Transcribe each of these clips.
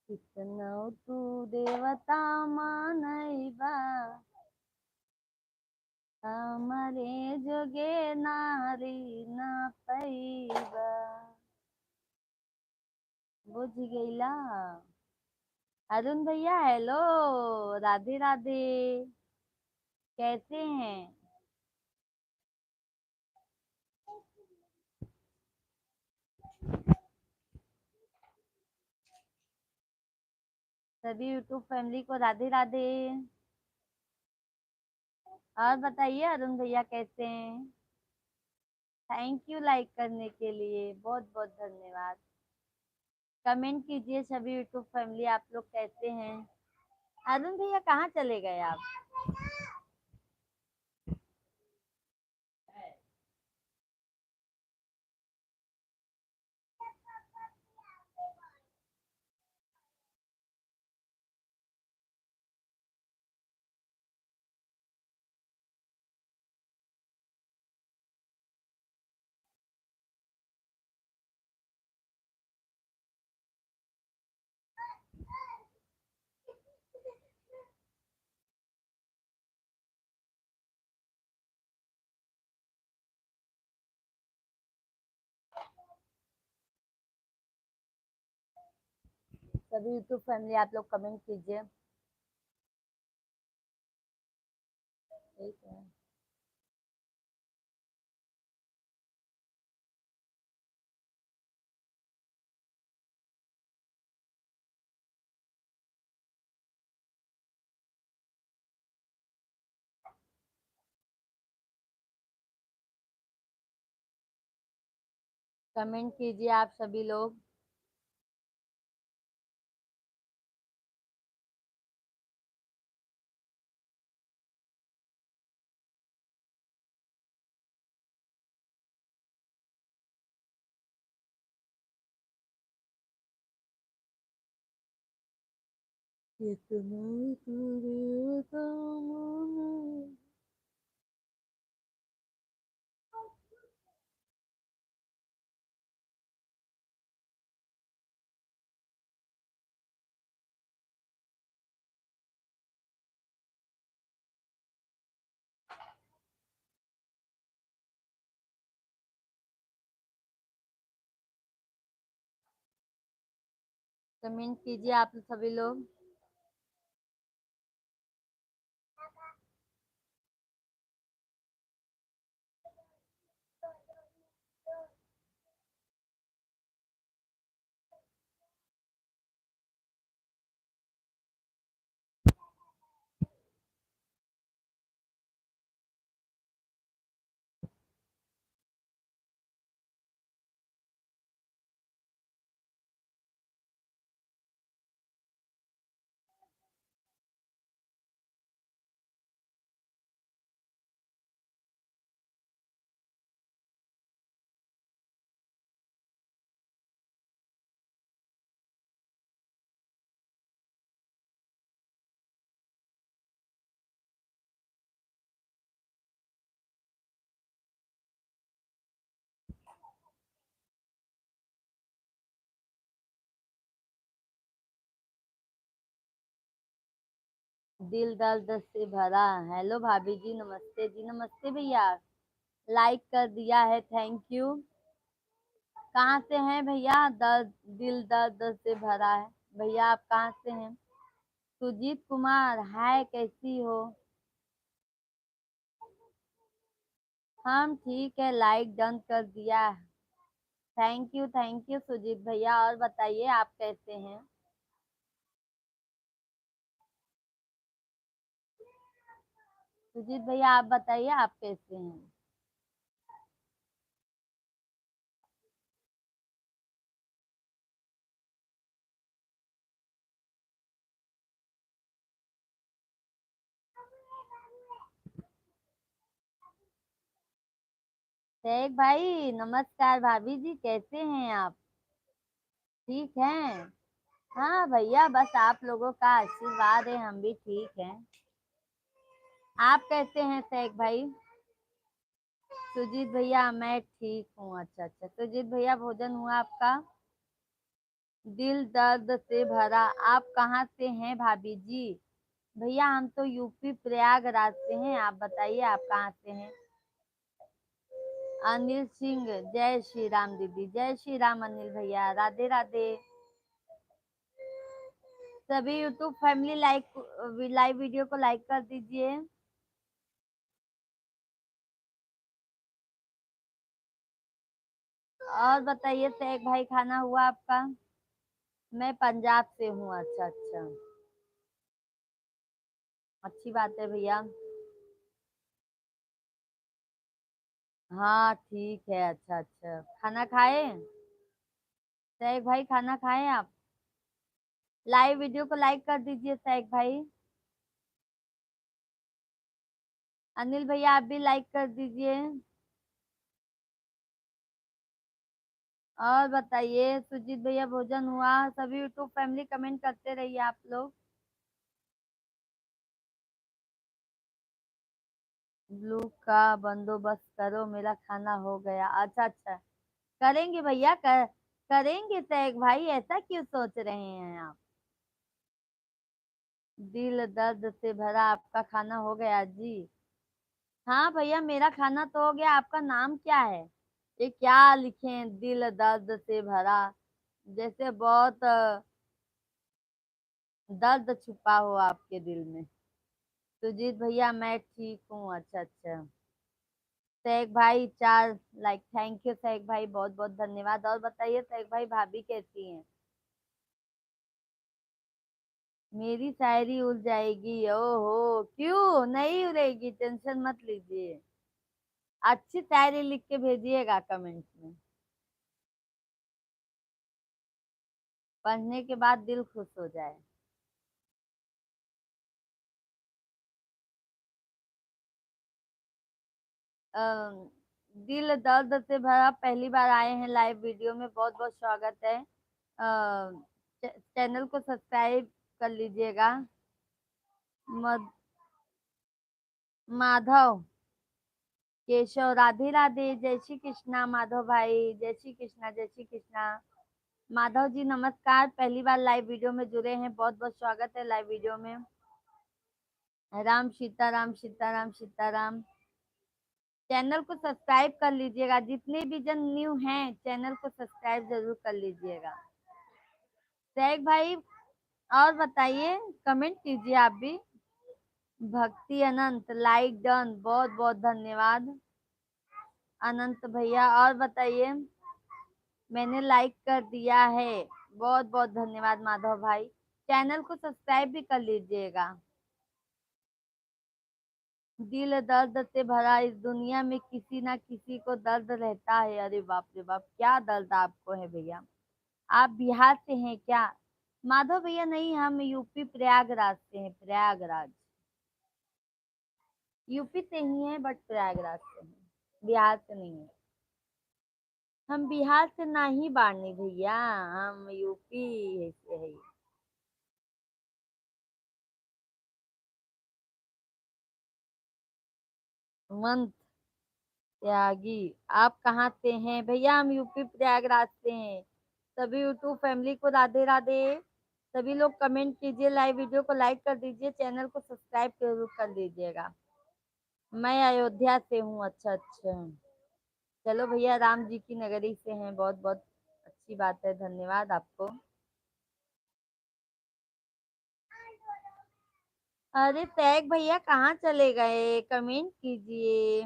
कितना तू देवता मानैबा हमारे जोगे नारी ना पैबा। बुझ गईला। अरुण भैया हेलो। राधे राधे। कैसे हैं? सभी यूट्यूब फैमिली को राधे राधे। और बताइए अरुण भैया कैसे हैं? थैंक यू लाइक करने के लिए, बहुत बहुत धन्यवाद। कमेंट कीजिए सभी यूट्यूब फैमिली, आप लोग कैसे हैं? अरुण भैया कहाँ चले गए आप? सभी यूट्यूब फैमिली आप लोग कमेंट कीजिए। ठीक है। कमेंट कीजिए आप सभी लोग। कितना तेरे दामन। कमेंट कीजिए आप सभी लोग। दिल दर्द से भरा। हेलो भाभी जी, नमस्ते जी, नमस्ते भैया। लाइक कर दिया है, थैंक यू। कहाँ से हैं भैया? दर्द, दिल दर्द से भरा है। भैया आप कहाँ से हैं? सुजीत कुमार, हाय कैसी हो? हम ठीक है, लाइक डन कर दिया। थैंक यू सुजीत भैया। और बताइए आप कैसे हैं? सुजीत भैया आप बताइए आप कैसे हैं? शेख भाई नमस्कार। भाभी जी कैसे हैं आप? ठीक हैं। हाँ भैया, बस आप लोगों का आशीर्वाद है, हम भी ठीक हैं। आप कैसे हैं शेख भाई? सुजीत भैया मैं ठीक हूँ। अच्छा अच्छा सुजीत भैया, भोजन हुआ आपका? दिल दर्द से भरा। आप कहाँ से हैं भाभी जी? भैया हम तो यूपी प्रयागराज से हैं। आप बताइए आप कहाँ से हैं? अनिल सिंह, जय श्री राम दीदी, जय श्री राम अनिल भैया, राधे राधे। सभी यूट्यूब फैमिली लाइव वीडियो को लाइक कर दीजिए। और बताइए शेख भाई, खाना हुआ आपका? मैं पंजाब से हूँ। अच्छा अच्छा, अच्छी बात है भैया। हाँ ठीक है, अच्छा अच्छा। खाना खाए शेख भाई? खाना खाए आप? लाइव वीडियो को लाइक कर दीजिए शेख भाई। अनिल भैया आप भी लाइक कर दीजिए। और बताइए सुजीत भैया, भोजन हुआ? सभी यूट्यूब फैमिली कमेंट करते रहिए आप लोग। ब्लू का बंदोबस्त करो, मेरा खाना हो गया। अच्छा अच्छा, करेंगे भैया, करेंगे शेख भाई, ऐसा क्यों सोच रहे हैं आप? दिल दर्द से भरा, आपका खाना हो गया जी? हाँ भैया मेरा खाना तो हो गया। आपका नाम क्या है? ये क्या लिखे हैं, दिल दर्द से भरा? जैसे बहुत दर्द छुपा हो आपके दिल में। सुजीत भैया मैं ठीक हूँ। अच्छा अच्छा। शेख भाई 4 लाइक, थैंक यू शेख भाई, बहुत बहुत धन्यवाद। और बताइए शेख भाई, भाभी कैसी हैं? मेरी शायरी उड़ जाएगी? ओहो, क्यों नहीं उड़ेगी, टेंशन मत लीजिए। अच्छी शायरी लिख के भेजिएगा कमेंट में, पढ़ने के बाद दिल खुश हो जाए। अ, दिल दर्द से भरा, पहली बार आए हैं लाइव वीडियो में, बहुत बहुत स्वागत है। चैनल को सब्सक्राइब कर लीजिएगा। मध माधव केशव, राधे राधे, जय श्री कृष्णा माधव भाई, जय श्री कृष्णा, जय श्री कृष्णा। माधव जी नमस्कार, पहली बार लाइव वीडियो में जुड़े हैं, बहुत बहुत स्वागत है लाइव वीडियो में। राम सीताराम, सीताराम सीताराम। चैनल को सब्सक्राइब कर लीजिएगा, जितने भी जन न्यू हैं चैनल को सब्सक्राइब जरूर कर लीजिएगा। शेख भाई और बताइए, कमेंट कीजिए आप भी। भक्ति अनंत, लाइक डन, बहुत बहुत धन्यवाद अनंत भैया। और बताइए, मैंने लाइक कर दिया है, बहुत बहुत धन्यवाद माधव भाई। चैनल को सब्सक्राइब भी कर लीजिएगा। दिल दर्द से भरा, इस दुनिया में किसी ना किसी को दर्द रहता है। अरे बाप रे बाप, क्या दर्द आपको है भैया? आप बिहार से हैं क्या? माधव भैया नहीं, हम यूपी प्रयागराज से हैं, प्रयागराज। यूपी से ही हैं बट प्रयागराज से हैं, बिहार से नहीं है। हम बिहार से नहीं बाड़नी भैया, हम यूपी से है। मंत त्यागी, आप कहाँ से हैं भैया? हम यूपी प्रयागराज से हैं। सभी यूट्यूब फैमिली को राधे राधे। सभी लोग कमेंट कीजिए, लाइव वीडियो को लाइक कर दीजिए, चैनल को सब्सक्राइब जरूर कर लीजिएगा। मैं अयोध्या से हूँ। अच्छा अच्छा, चलो भैया, राम जी की नगरी से हैं, बहुत बहुत अच्छी बात है, धन्यवाद आपको। अरे तैग भैया कहाँ चले गए, कमेंट कीजिए।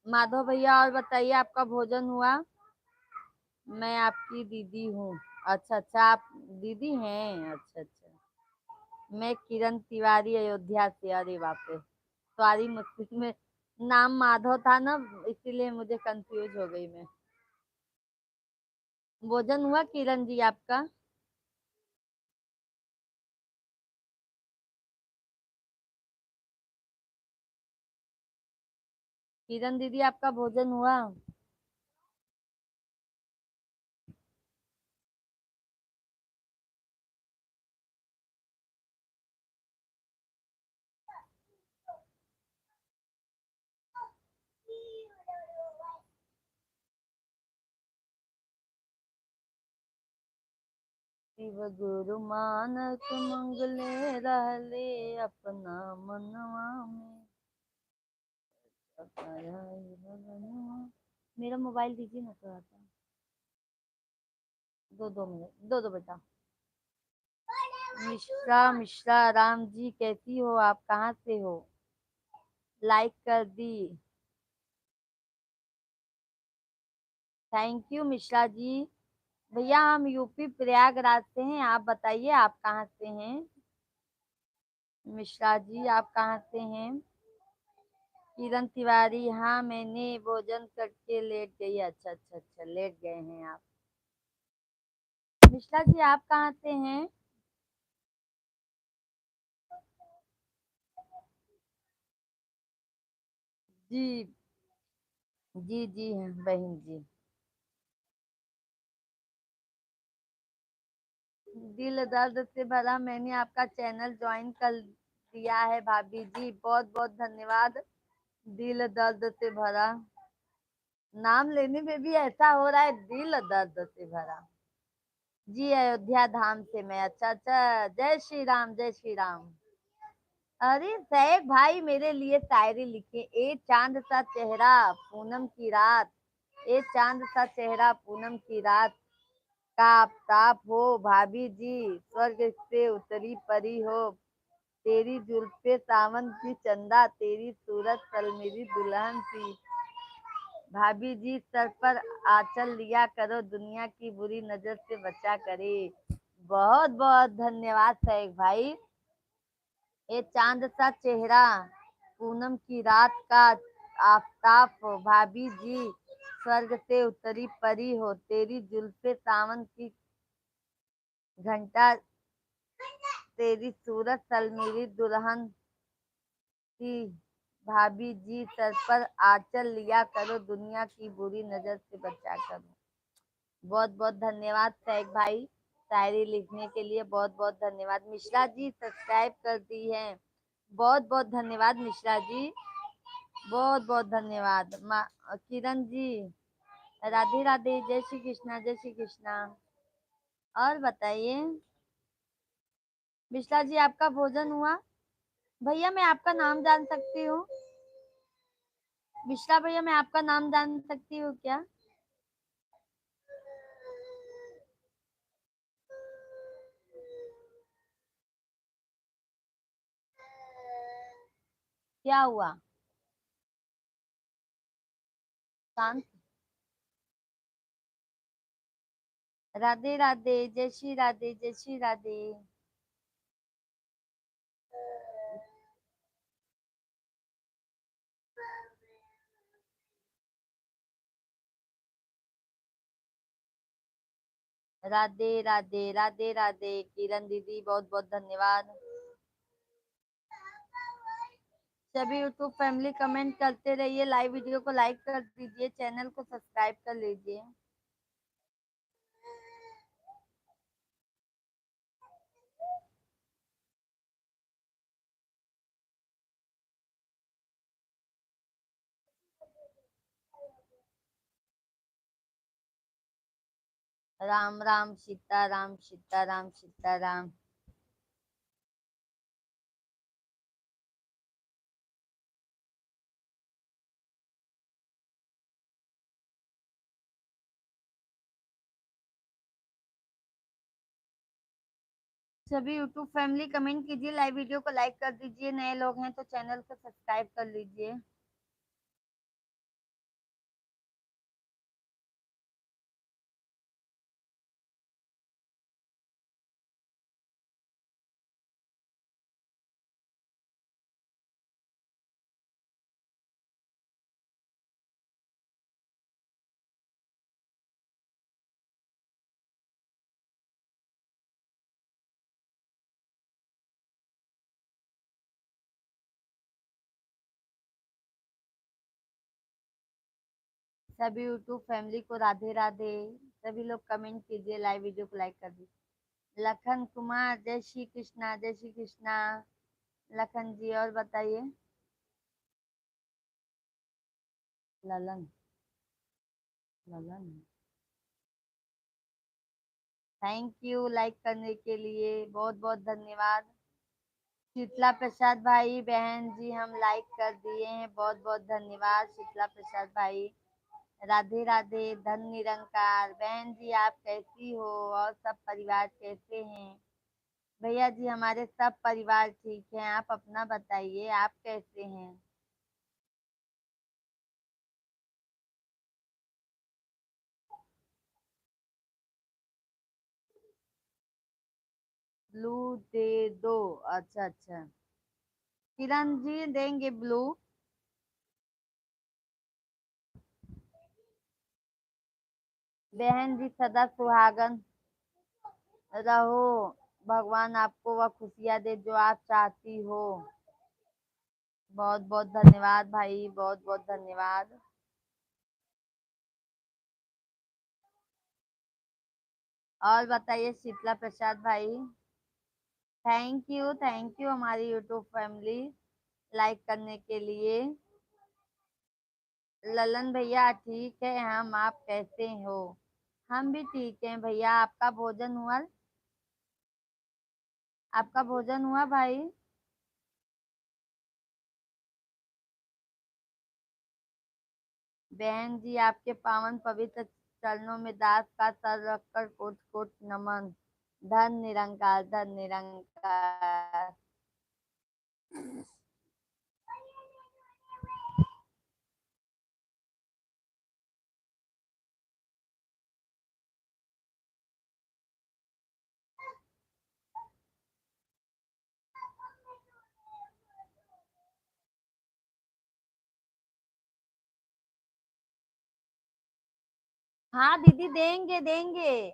माधव भैया और बताइए, आपका भोजन हुआ? मैं आपकी दीदी हूँ। अच्छा अच्छा, आप दीदी हैं? अच्छा अच्छा। मैं किरण तिवारी, अयोध्या से। अरे बाप रे, सॉरी, मुझसे में नाम माधव था ना, इसीलिए मुझे कंफ्यूज हो गई मैं। भोजन हुआ किरण जी आपका? किरण दीदी आपका भोजन हुआ? शिव गुरु मानस मंगले रहले अपना मनवा में। मेरा मोबाइल दीजिए ना थोड़ा सा। दो मिनट दो दो बेटा। मिश्रा मिश्रा राम जी कैसी हो आप, कहाँ से हो? लाइक कर दी। Thank you Mishra ji. भैया हम यूपी प्रयागराज से हैं, आप बताइए आप कहाँ से हैं? मिश्रा जी आप कहाँ से हैं? किरण तिवारी, हाँ मैंने भोजन करके लेट गई। अच्छा अच्छा अच्छा, लेट गए हैं आप। मिश्रा जी आप कहाँ से हैं? जी जी जी हैं बहन जी। दिल दर्द से भरा मैंने आपका चैनल ज्वाइन कर दिया है भाभी जी, बहुत बहुत धन्यवाद। दिल दर्द से भरा, नाम लेने में भी ऐसा हो रहा है, दिल दर्द से भरा। जी अयोध्या धाम से मैं। अच्छा अच्छा, जय श्री राम जय श्री राम। अरे सैफ भाई मेरे लिए शायरी लिखे। ए चांद सा चेहरा पूनम की रात, ए चांद सा चेहरा पूनम की रात का आफताब हो भाभी जी, स्वर्ग से उतरी परी हो, तेरी जुल्फे सावन की चंदा, तेरी सूरत सलमीरी दुल्हन सी। भाभी जी सर पर आंचल लिया करो, दुनिया की बुरी नजर से बचा करे। बहुत बहुत धन्यवाद सैफ भाई। ये चांद सा चेहरा पूनम की रात का आफताब हो भाभी जी, स्वर्ग से उतरी परी हो, तेरी जुल्फे सावन की घंटा, तेरी सूरत सलमीरी दुल्हन की। भाभी जी सर पर आंचल लिया करो, दुनिया की बुरी नजर से बचा करो। बहुत बहुत धन्यवाद सैफ भाई, शायरी लिखने के लिए बहुत बहुत धन्यवाद। मिश्रा जी सब्सक्राइब कर दी है, बहुत बहुत धन्यवाद मिश्रा जी, बहुत बहुत धन्यवाद। किरण जी राधे राधे, जय श्री कृष्णा जय श्री कृष्णा। और बताइए मिश्रा जी आपका भोजन हुआ? भैया मैं आपका नाम जान सकती हूँ? मिश्रा भैया मैं आपका नाम जान सकती हूँ क्या? क्या हुआ? शांत। राधे राधे, जय श्री राधे जय श्री राधे। राधे राधे राधे राधे किरण दीदी, बहुत बहुत धन्यवाद। सभी यूट्यूब फैमिली कमेंट करते रहिए, लाइव वीडियो को लाइक कर दीजिए, चैनल को सब्सक्राइब कर लीजिए। राम राम सीता राम सीता राम सीता राम। सभी यूट्यूब फैमिली कमेंट कीजिए, लाइव वीडियो को लाइक कर दीजिए, नए लोग हैं तो चैनल को सब्सक्राइब कर लीजिए। सभी यूट्यूब फैमिली को राधे राधे। सभी लोग कमेंट कीजिए, लाइव वीडियो को लाइक कर दीजिए। लखन कुमार, जय श्री कृष्णा, जय श्री कृष्णा। लखन जी और बताइए। Lalan, Lalan, thank you like करने के लिए, बहुत बहुत धन्यवाद। शीतला प्रसाद भाई, बहन जी हम लाइक कर दिए हैं, बहुत बहुत धन्यवाद शीतला प्रसाद भाई। राधे राधे, धन निरंकार। बहन जी आप कैसी हो और सब परिवार कैसे हैं? भैया जी हमारे सब परिवार ठीक है, आप अपना बताइए, आप कैसे हैं? ब्लू दे दो। अच्छा अच्छा, किरण जी देंगे ब्लू। बहन जी सदा सुहागन रहो, भगवान आपको वह खुशियाँ दे जो आप चाहती हो। बहुत बहुत धन्यवाद भाई, बहुत बहुत धन्यवाद। और बताइए शीतला प्रसाद भाई। थैंक यू हमारी यूट्यूब फैमिली लाइक करने के लिए। ललन भैया ठीक है हम, आप कैसे हो? हम भी ठीक हैं भैया। आपका भोजन हुआ? आपका भोजन हुआ भाई? बहन जी आपके पावन पवित्र चरणों में दास का सर रखकर कोट कोट नमन। धन निरंकार, धन निरंकार। हाँ दीदी देंगे देंगे।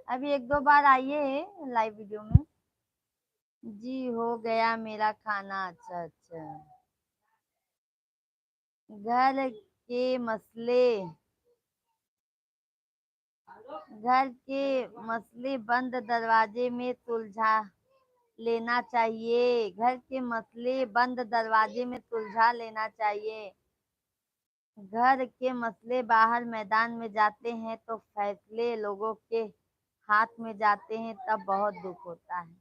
अभी एक दो बार आइए लाइव वीडियो में। जी हो गया मेरा खाना। अच्छा अच्छा। घर के मसले, घर के मसले बंद दरवाजे में सुलझा लेना चाहिए। घर के मसले बंद दरवाजे में सुलझा लेना चाहिए। घर के मसले बाहर मैदान में जाते हैं तो फैसले लोगों के हाथ में जाते हैं, तब बहुत दुख होता है।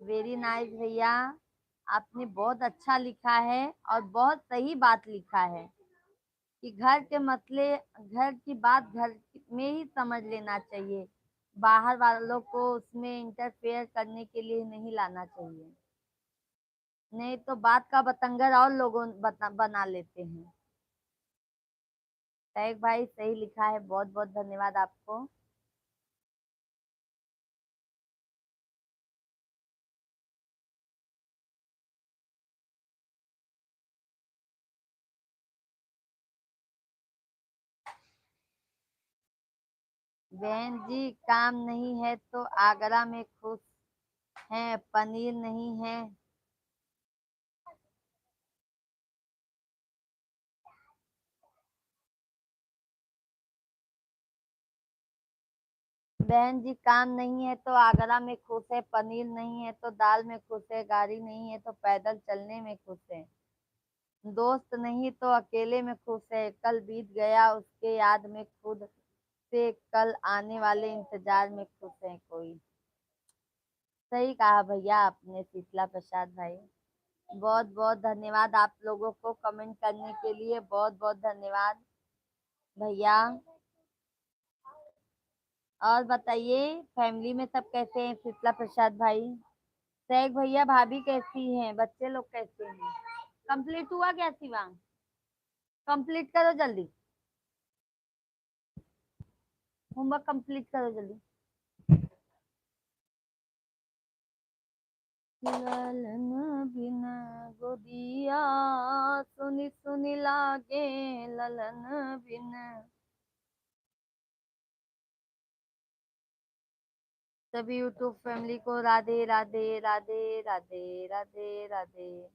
वेरी नाइस भैया, आपने बहुत अच्छा लिखा है और बहुत सही बात लिखा है कि घर के मसले, घर की बात घर में ही समझ लेना चाहिए, बाहर वालों को उसमें इंटरफेयर करने के लिए नहीं लाना चाहिए, नहीं तो बात का बतंगड़ और लोगों बना लेते हैं। टैग भाई सही लिखा है, बहुत बहुत धन्यवाद आपको। बहन जी काम नहीं है तो आगरा में खुश हैं, पनीर नहीं है। बहन जी काम नहीं है तो आगरा में खुश है, पनीर नहीं है तो दाल में खुश है, गाड़ी नहीं है तो पैदल चलने में खुश है, दोस्त नहीं तो अकेले में खुश है, कल बीत गया उसके याद में खुद से, कल आने वाले इंतजार में खुश है कोई। सही कहा भैया आपने शीतला प्रसाद भाई। बहुत बहुत धन्यवाद आप लोगों को कमेंट करने के लिए, बहुत बहुत धन्यवाद भैया। और बताइए फैमिली में सब कैसे हैं शीतला प्रसाद भाई? सैग भैया भाभी कैसी हैं, बच्चे लोग कैसे हैं? कंप्लीट हुआ क्या शिवांग? कंप्लीट करो जल्दी, होमवर्क कंप्लीट करो जल्दी। ललन बिन गोदिया सुनी सुनी लागे, ललन बिन। सभी यूट्यूब फैमिली को राधे राधे राधे राधे राधे राधे।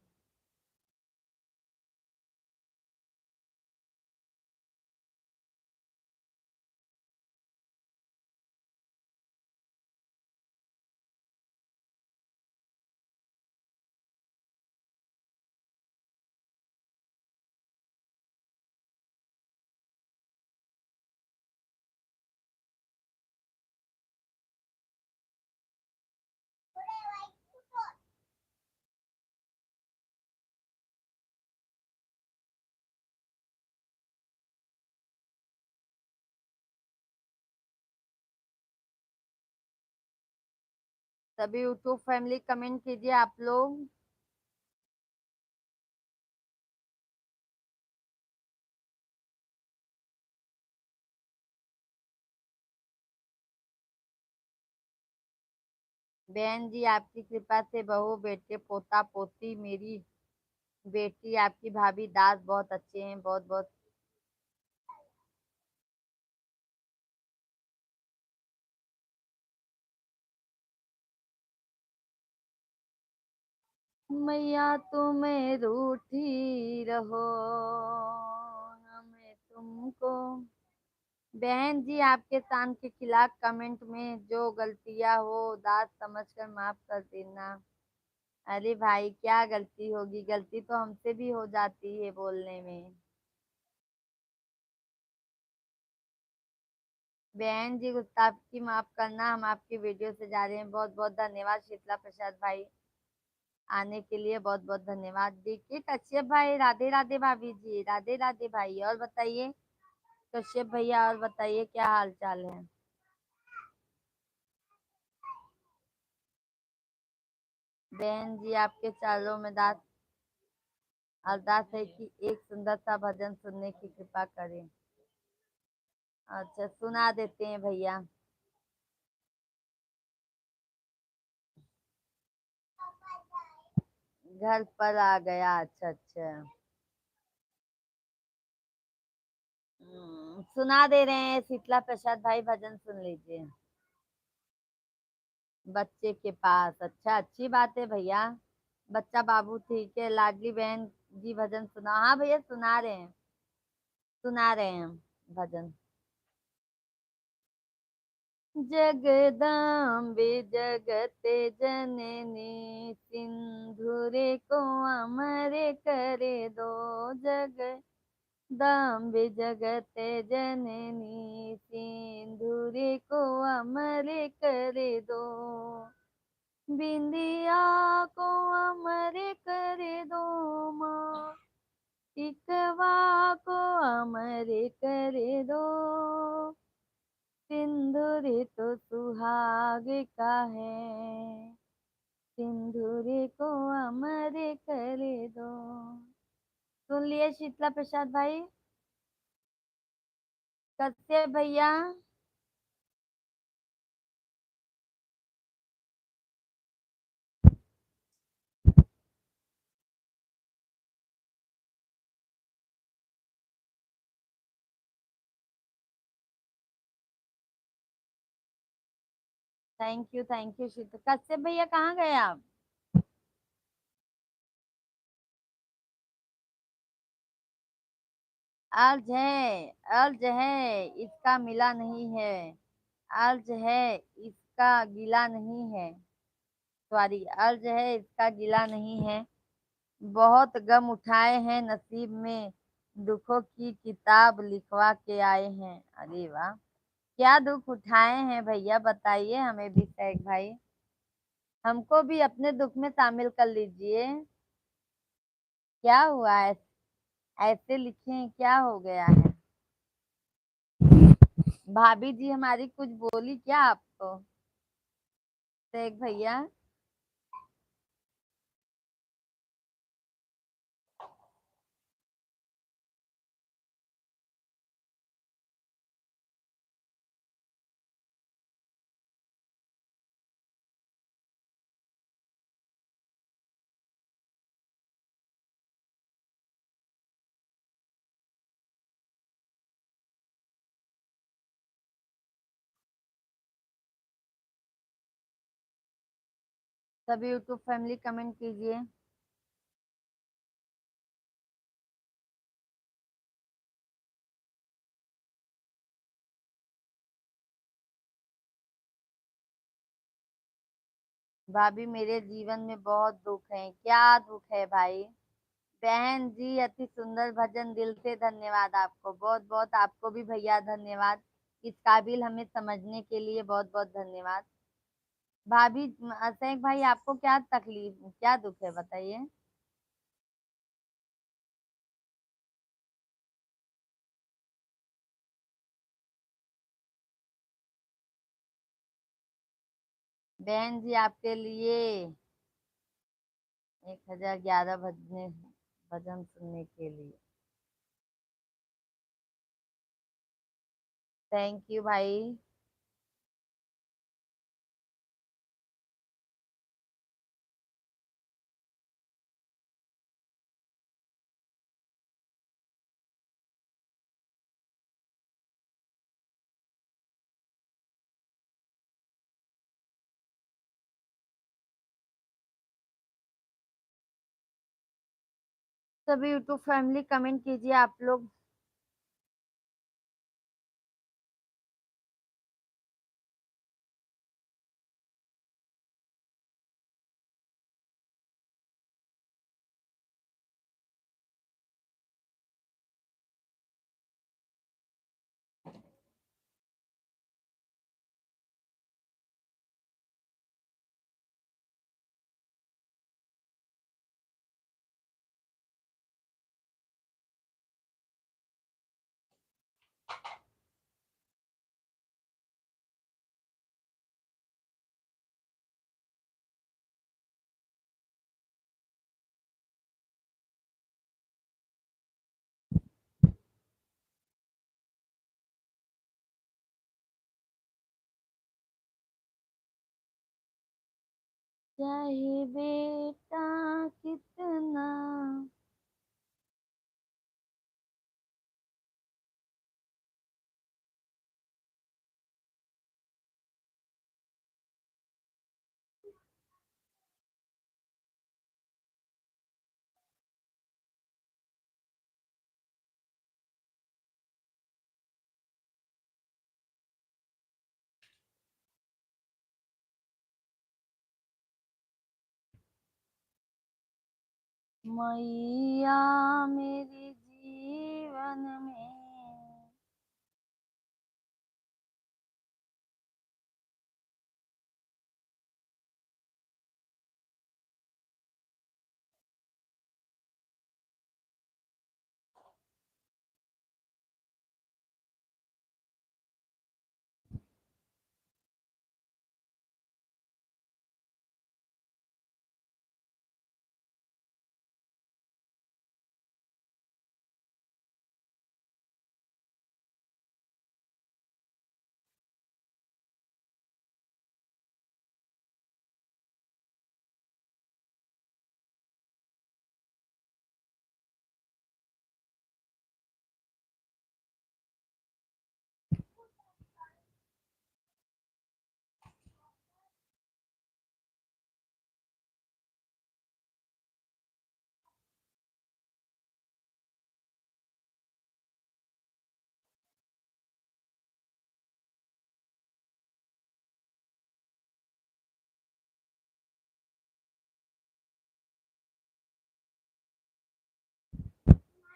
सभी यूट्यूब फैमिली कमेंट कीजिए आप लोग। बहन जी आपकी कृपा से बहू बेटे पोता पोती, मेरी बेटी आपकी भाभी दास बहुत अच्छे हैं, बहुत बहुत। मैया तुम्हें रूठी रहो, हमें तुमको। बहन जी आपके शान के खिलाफ कमेंट में जो गलतियां हो दास समझकर माफ कर देना। अरे भाई क्या गलती होगी, गलती तो हमसे भी हो जाती है बोलने में। बहन जी गुस्ताखी माफ करना, हम आपकी वीडियो से जा रहे हैं। बहुत बहुत धन्यवाद शीतला प्रसाद भाई, आने के लिए बहुत बहुत धन्यवाद। देखिए कश्यप भाई राधे राधे, भाभी जी राधे राधे भाई। और बताइए कश्यप भैया, और बताइए क्या हाल चाल है। बहन जी आपके चारों में दास अरदास है कि एक सुंदर सा भजन सुनने की कृपा करें। अच्छा सुना देते हैं भैया। घर पर आ गया, अच्छा अच्छा। सुना दे रहे हैं शीतला प्रसाद भाई, भजन सुन लीजिए। बच्चे के पास, अच्छा अच्छी बात है भैया। बच्चा बाबू ठीक है, लाडली बहन जी भजन सुना। हाँ भैया सुना रहे हैं, सुना रहे हैं भजन। जगदम्बे जगत जननी, सिंधुरे को अमर करे दो। जगदम्बे जगत जननी, सिंधुरे को अमर करे दो। बिंदिया को अमर करे दो माँ, टिकवा को अमर करे दो। सिंदूर तो सुहाग का है, सिंदूर को अमर करे दो। सुन लिए शीतला प्रसाद भाई। कश्यप भैया। Thank you Sheetla. कश्यप भैया कहाँ गए आप। अर्ज है, अर्ज है इसका मिला नहीं है, अर्ज है इसका गिला नहीं है। सॉरी, अर्ज है इसका गिला नहीं है। बहुत गम उठाए हैं नसीब में, दुखों की किताब लिखवा के आए हैं। अरे वाह, क्या दुख उठाए हैं भैया बताइए हमें भी शेख भाई, हमको भी अपने दुख में शामिल कर लीजिए। क्या हुआ है, ऐसे लिखे हैं, क्या हो गया है। भाभी जी हमारी कुछ बोली क्या आपको शेख भैया। सभी यूट्यूब फैमिली कमेंट कीजिए। भाभी मेरे जीवन में बहुत दुख है। क्या दुख है भाई। बहन जी अति सुंदर भजन, दिल से धन्यवाद आपको, बहुत बहुत आपको भी भैया धन्यवाद। इस काबिल हमें समझने के लिए बहुत बहुत धन्यवाद। भाभी शेख भाई आपको क्या तकलीफ, क्या दुख है बताइए। बहन जी आपके लिए 1011 भजन सुनने के लिए। थैंक यू भाई। सभी यूट्यूब फैमिली कमेंट कीजिए आप लोग। चाहे बेटा कितना मैया मेरे जीवन में।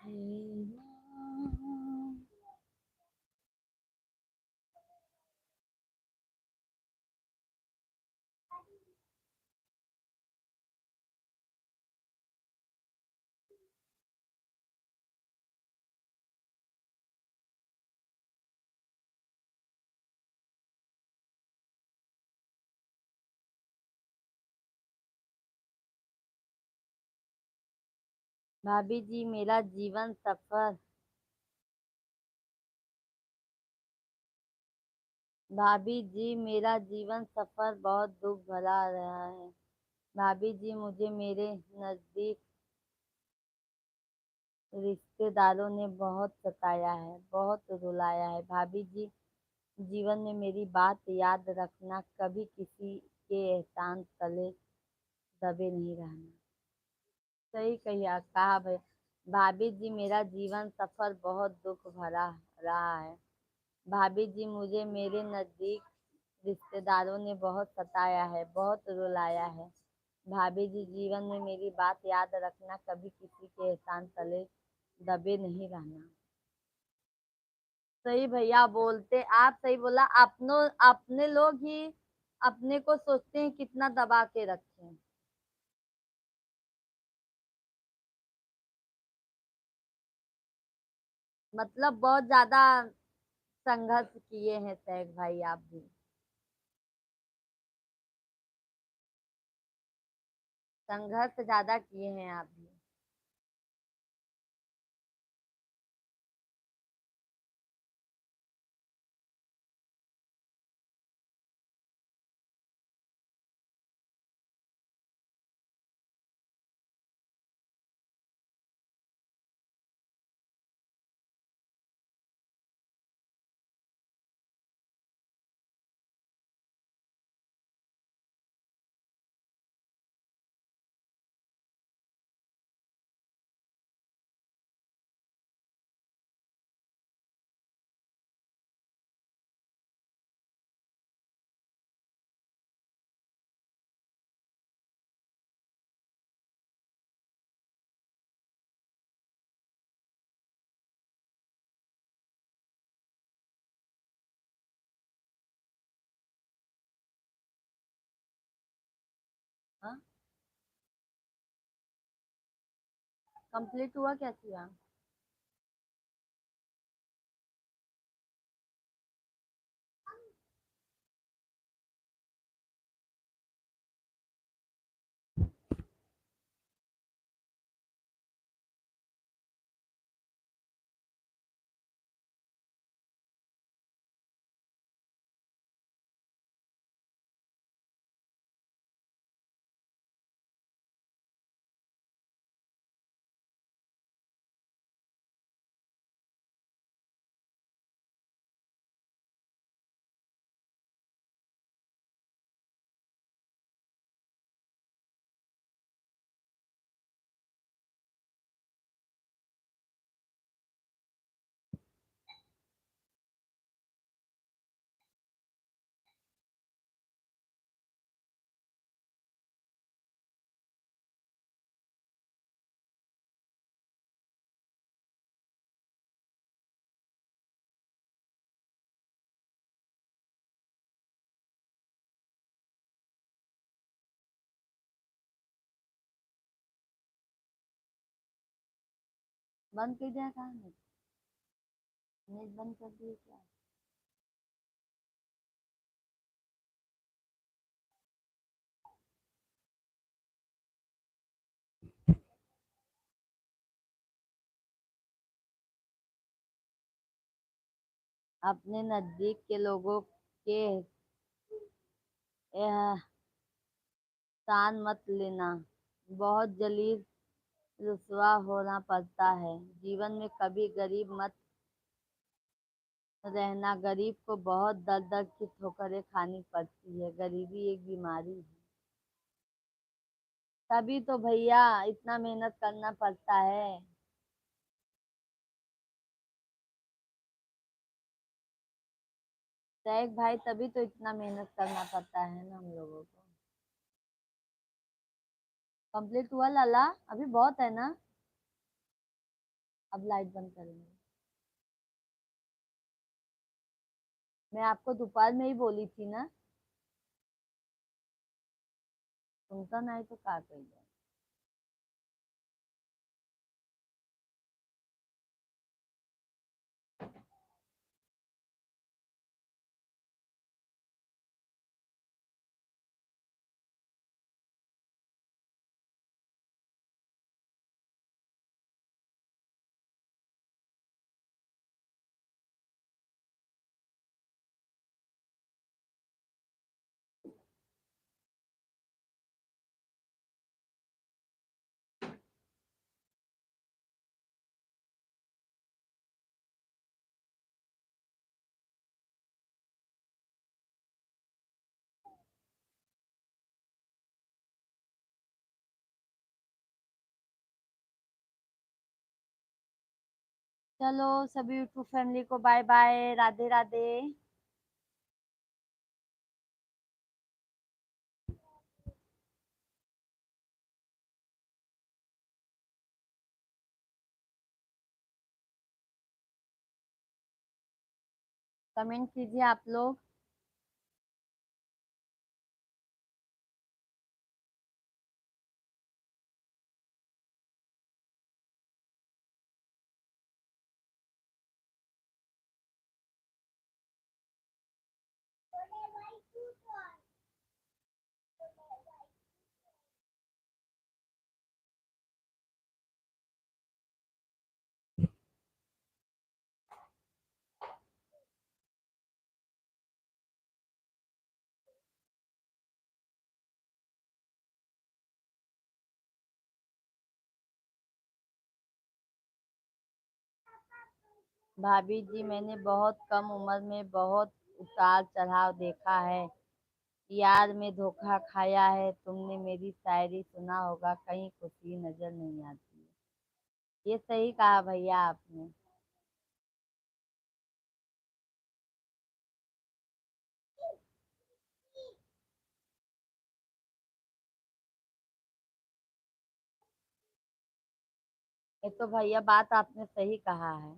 हे माँ। भाभी जी मेरा जीवन सफर। भाभी जी मेरा जीवन सफर बहुत दुख भरा रहा है। भाभी जी मुझे मेरे नजदीक रिश्तेदारों ने बहुत सताया है, बहुत रुलाया है। भाभी जी जीवन में मेरी बात याद रखना, कभी किसी के एहसान तले दबे नहीं रहना। सही कहा भाई। भाभी जी मेरा जीवन सफर बहुत दुख भरा रहा है। भाभी जी मुझे मेरे नजदीक रिश्तेदारों ने बहुत सताया है, बहुत रुलाया है। भाभी जी जीवन में मेरी बात याद रखना, कभी किसी के एहसान तले दबे नहीं रहना। सही भैया बोलते, आप सही बोला। अपने लोग ही अपने को सोचते हैं कितना दबा के रखें। मतलब बहुत ज्यादा संघर्ष किए हैं सैग भाई आप भी। संघर्ष ज्यादा किए हैं आप भी। हाँ, कंप्लीट हुआ क्या हुआ? बंद कर दिया कहाँ नेट? नेट बंद कर दिए क्या? अपने नजदीक के लोगों के एहसान मत लेना, बहुत जलील रुसवा होना पड़ता है। जीवन में कभी गरीब मत रहना, गरीब को बहुत दर दर की ठोकरें खानी पड़ती है, गरीबी एक बीमारी है। तभी तो भैया इतना मेहनत करना पड़ता है। शेख भाई तभी तो इतना मेहनत करना पड़ता है ना हम लोगों को। कंप्लीट हुआ लाला? अभी बहुत है ना? अब लाइट बंद करेंगे। मैं आपको दोपहर में ही बोली थी ना, सुनता नहीं तो क्या करिए। चलो सभी यूट्यूब फैमिली को bye bye, Radhe Radhe. Comment कीजिए आप लोग। भाभी जी, मैंने बहुत कम उम्र में बहुत उतार चढ़ाव देखा है। यार में धोखा खाया है। तुमने मेरी शायरी सुना होगा, कहीं खुशी नजर नहीं आती है। ये सही कहा भैया आपने। ये तो भैया बात आपने सही कहा है।